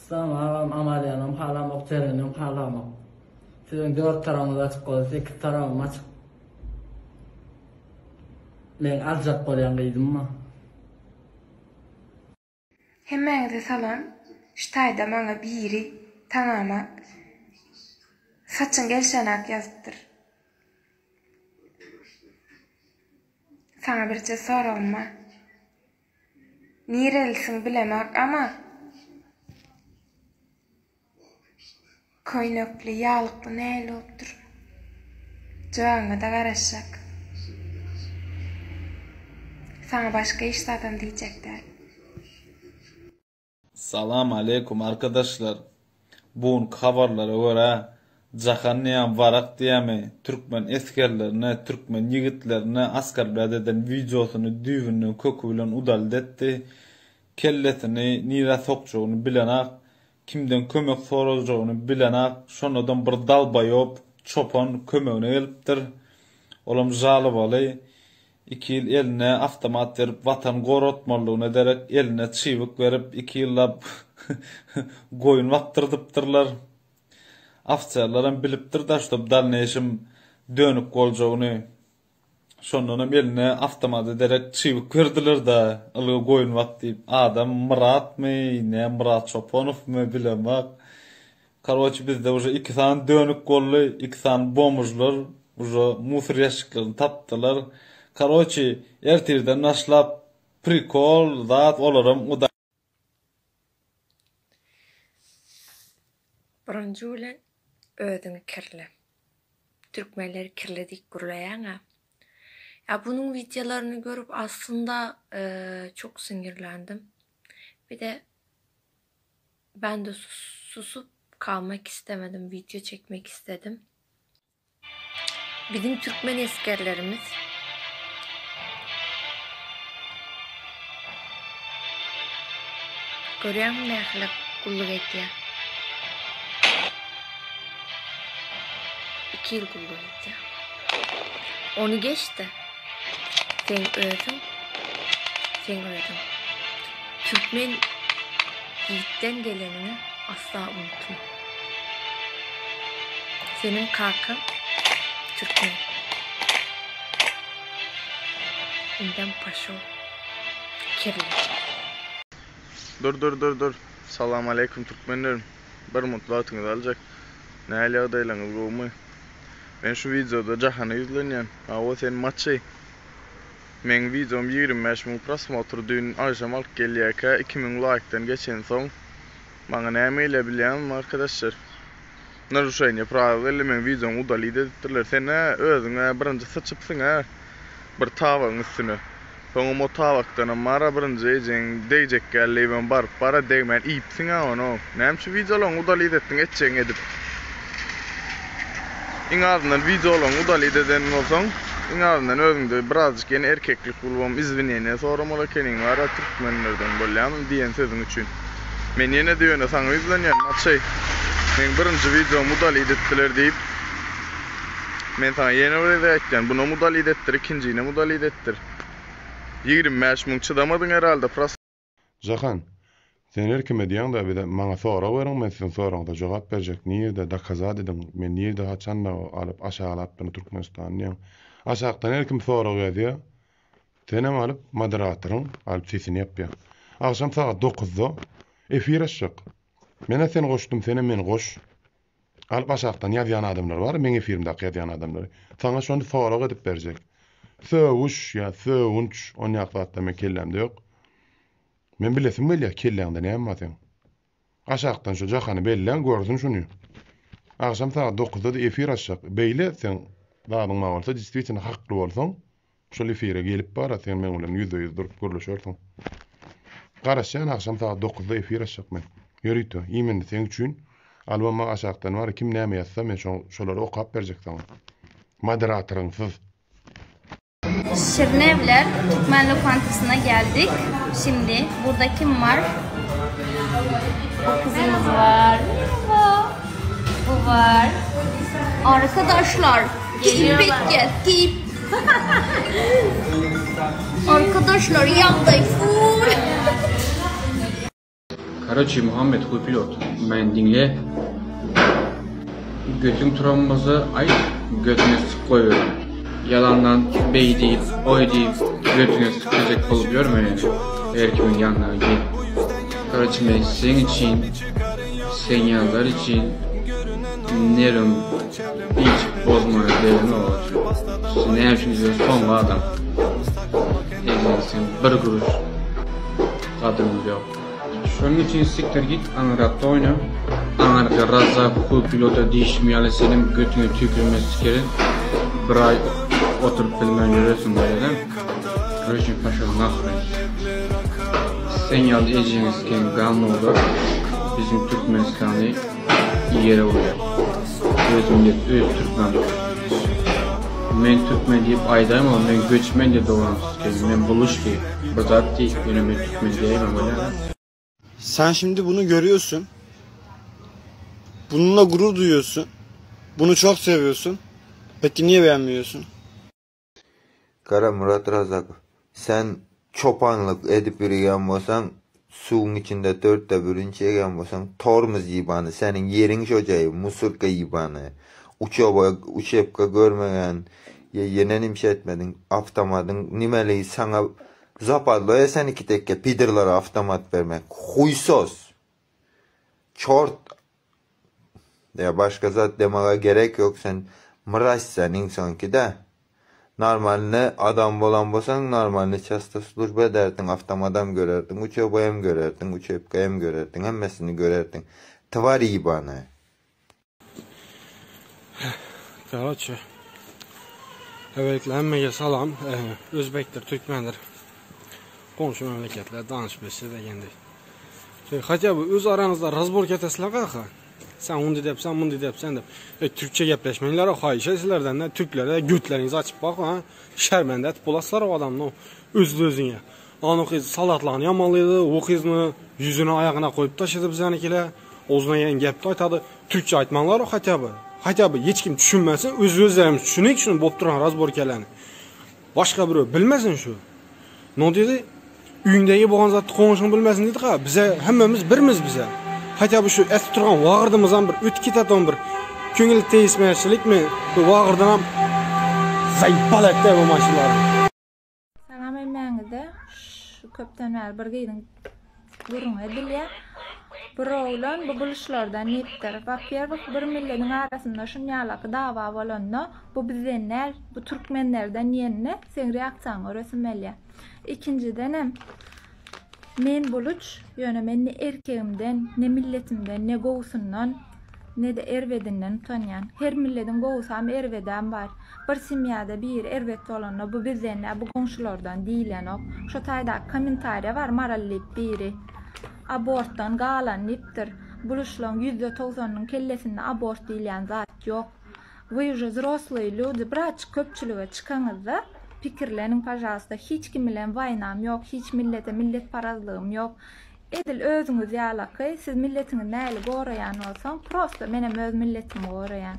Tamam, ameliyanım, halamak, terenim, halamak. Sizin 4 tarafınız açık olsa 2 tarafım açık. Men azap bolyan gıydım mı? Hemmeňize salam. Ştaýda maňa biri tanamak. Saçın gelşenak yazıpdyr. Sana birçe soralım. Nirelsin bilemek ama koynaklı, yağlıklı näle olupdyr? Joňa da garaşak. Sana başka iş zaten diyecekler. Salam aleykum arkadaşlar. Bugün haberlere göre Cahaniyam varak diyemi Türkmen eskerlerine, Türkmen yigitlerine askerler eden videosunu düğünü köküyle udaldı etti. Kelletini nira sokçuğunu bilenak, kimden kömek soracağını bilenak, şonadan bir dalbayop çopan kömeğine gelipdir. Olam jalı balı. 2 yıl eline avtomat verip vatan gorotmalığını ederek eline çivik verip 2 yılla goyun vaktırdıptırlar. Afçarlarım biliptir da şu dalneşim dönüp golcağını sonunum eline avtomat ederek çivik verdiler da ılığı goyun vakti adam Murat mı ne Murat Çopanov mu bilemek. Karvaçı bizde уже 2 tane dönük gollu 2 tane bomuzlar уже musur yaşıklarını taptılar. Karoçi ertirden naşlap prikol zat olurum o da. Birinci ulan ödüňi kirli. Türkmenleri kirledik gurlayaňa. Ya bunun videolarını görüp aslında çok sinirlendim. Bir de ben de susup kalmak istemedim. Video çekmek istedim. Bizim Türkmen askerlerimiz görüyor musun ne ahlak kulluk ediyor? 2 yıl kulluk ediyor. Onu geçti. Sen öldün. Türkmen yiğitten gelenini asla unutma. Senin kalkın Türkmen. Ondan paşa kirli. Dur. Salam aleykum Türkmenlerim. Bir mutlu atınız alacak. Näle adaylaňyz gomy? Men şu videoda Jahany izlenýän. O sen maçy. Men videom 25.000 prosmotr dün akşam alıp gelýärkä 2000 like'dan geçen soň maňa näme ile bilýän arkadaşlar. Narushaýny pravily men videom udalydy etdirler. Sen özüňe birinji sıçypsyň ha. Bir tawaň üstüne. Soňa o tawakdan mara birinji ejen dejek gelýän bar para degmen ipsiň ha onu. Näme videolaryň udalydy etdiň etjeň edip. İňardan videolaryň udalydy eden bolsaň, İňardan özüňde birazjyk ýene erkeklik bolmam izlenýän soramaly kening bar Türkmenlerden bolýan diýen sözüň üçin. Men ýene diýene saňa izlenýän maçy. Men birinji videomu udalydy etdiler diýip men saňa ýene bir aýtdym. Bunu udalydy etdir, ikinjini udalydy etdir. 25.000 çydamadyň herhalde. Jahan, sen erkime diýäň da bir de maňa sora beriň, men sizin soraňyza jogap berjek. Niýerde dakazat ediň? Men niýerde haçanda alyp aşagalatyny Türkmenistan diýäň. Aşagdan erkim sora berýär. Senem alyp moderatoryň alyp sesini ýapýar. Akşam saat 9-da efir açjak. Mene sen goşdum, sene men goş. Alyp aşagdan ýazýan adamlar bar, men efirimde ýazýan adamlar. Saňa şonu sora edip berjek. Söwüş ya söwünç on ýaklatda men kellemde ýok. Men bilesim gelýär kelläňde näme batyň. Aşagdan şu Jahany belläň gördüm şunu. Akşam saat 9-da efir açjak. Beýle sen dadyň bolsa disýetine hakly bolsaň, şol efire gelip bara sen men bilen %100 durup görüşersiň. Garaşýan akşam saat 9-da efir açjak men. Ýörüýdi, ýemende sen üçin albama aşagdan bar kim näme ýazsa men şolary okap berjek saňa. Moderatoryňsyz. Şirinevler Türkmen lokantasına geldik. Şimdi burada kim var? O kızımız var. Merhaba. Bu var. Arkadaşlar geyip gel. Arkadaşlar yanday full. Karaçi Muhammed Huy pilot. Men dinle. Götün turamazı ay götüne sık koyuyorum. Yalandan bey deyip, oy deyip götüne sıkacak olup görmeyin. Her kimin yanına git. Karaçi men sen için, sen yanlar için nerim hiç bozmaya değerli olur. Sen ne yapıyorsun son adam. Sen bir kuruş kadın yok. Şunun için siktir git, anıratta oyna. Anarka razza Huy pilota değişmeyeli senin götüne tükürmesi kerin. Bir ay oturup bilmen yürüyorsun böyle. Röşin paşa nakren. Sen yaldı ecemizken kanlı olur. Bizim Türkmenistan'ı yere vuruyor. Özümde öz Türkmen. Men Türkmen deyip aydayım ama men göçmen de doğransız. Men buluş ki. Bu zat değil. Ben Türkmen diyemem öyle. Sen şimdi bunu görüyorsun. Bununla gurur duyuyorsun. Bunu çok seviyorsun. Peki niye beğenmiyorsun? Kara Murat Razakov, sen çopanlık edip yürüyen bolsan, suğun içinde 1/4 yegen bolsan, tormuz yibanı, senin yerin şocayı, musurka yibanı, uçepka görmegen, yenen imşe etmedin, avtamadın, nimeliyi sana zapadloya sen iki tekke pidirlara avtamat vermek, huysuz, çort, ya başka zat demeye gerek yok, sen mıraşsan insan ki de. Normalne adam bolan bolsan normalne çasta sulur bederdin, avtamadam görerdin, uçobayam görerdin, uçepkayam görerdin, hemmesini görerdin. Tvar iyi bana. Karaçi. Evvelikle emmeye salam. Özbektir, Türkmendir. Komşu memleketler, danışmışı degendi. Hatta bu öz aranızda razbork etesler kalka. Sen onu deyip, sen bunu deyip, sen de Türkçe gepleşmeylere hayışa sizlerden de Türklere götlerinizi açıp bak ha. Şermende et bulaslar o adamla özlü-özüne. Anı kız salatlarını yamalıydı, o kızını yüzünü ayağına koyup taşıdı bizanikiler. Ozuna yen gepti aytadı. Türkçe aytmanlar o hatta bu hiç kim düşünmesin, özlerimiz düşünük şunu bop duran razborkelerini. Başka biri bilmesin şu. Ne dedi? Üyündeki boğan zatı konuşunu bilmesin dedik ha. Bize hemmemiz birimiz bize. Hatta bu şu etip turgan vağırdımızdan bir öt kitatan bir köngül teismerçilik mi? Bu vağırdan zayıpal etti bu maşınları. Salam emeğinizde şu köpten ver bir gidin durun edilya. Bir oğlan bu buluşlardan neptir. Bakıyor bak bir milletin arasında şu nyalakı dava olanla bu bizdenler, bu Türkmenlerden yenine sen reaksiyon öğresinmeli. İkinciden men buluç, yani men ne erkeğimden, ne milletimden, ne goğusundan, ne de ervedinden utanyan. Her milletin goğusu hem erveden var. Bir simyada bir ervet olanla bu bizdenler, bu komşulardan değilen o. Şu tayda komentarya var marallayıp biri. Aborttan galan niptir. Buluşlan %90'nın kellesinde abort değilen zat yok. Вы же взрослые люди, bıraç köpçülüğe çıkanızda pikirlerin pajasında hiç kimle vaynam yok, hiç millete millet parazlığım yok. Edil özünüz yalakı, siz milletini neyle gorayan olsan, prosto menem öz milletimi gorayan.